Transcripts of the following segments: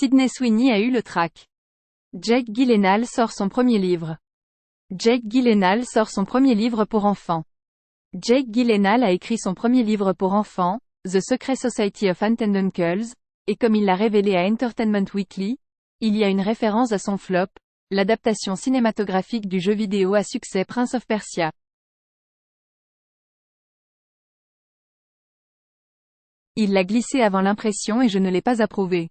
Sydney Sweeney a eu le trac. Jake Gyllenhaal sort son premier livre. Jake Gyllenhaal sort son premier livre pour enfants. Jake Gyllenhaal a écrit son premier livre pour enfants, The Secret Society of Uncle, et comme il l'a révélé à Entertainment Weekly, il y a une référence à son flop, l'adaptation cinématographique du jeu vidéo à succès Prince of Persia. Il l'a glissé avant l'impression et je ne l'ai pas approuvé.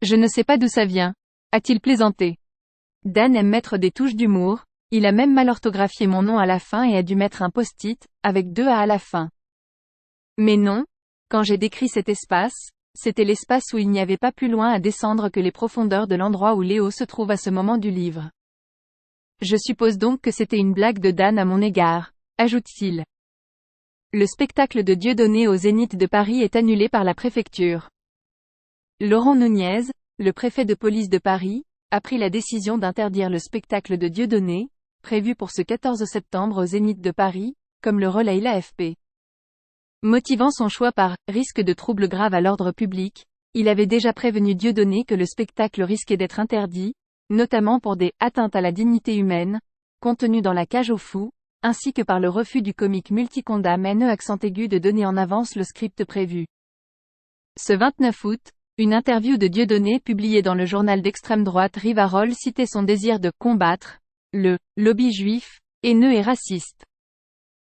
Je ne sais pas d'où ça vient, a-t-il plaisanté. Dan aime mettre des touches d'humour, il a même mal orthographié mon nom à la fin et a dû mettre un post-it, avec 2 A à la fin. Mais non, quand j'ai décrit cet espace, c'était l'espace où il n'y avait pas plus loin à descendre que les profondeurs de l'endroit où Léo se trouve à ce moment du livre. Je suppose donc que c'était une blague de Dan à mon égard, ajoute-t-il. Le spectacle de Dieudonné au Zénith de Paris est annulé par la préfecture. Laurent Nunez, le préfet de police de Paris, a pris la décision d'interdire le spectacle de Dieudonné, prévu pour ce 14 septembre au Zénith de Paris, comme le relaye l'AFP. Motivant son choix par « risque de troubles graves à l'ordre public », il avait déjà prévenu Dieudonné que le spectacle risquait d'être interdit, notamment pour des « atteintes à la dignité humaine », contenues dans La Cage aux fous, ainsi que par le refus du comique multiconda Mene accent aigu de donner en avance le script prévu. Ce 29 août, une interview de Dieudonné publiée dans le journal d'extrême droite Rivarol citait son désir de « combattre » le « lobby juif, haineux et raciste ».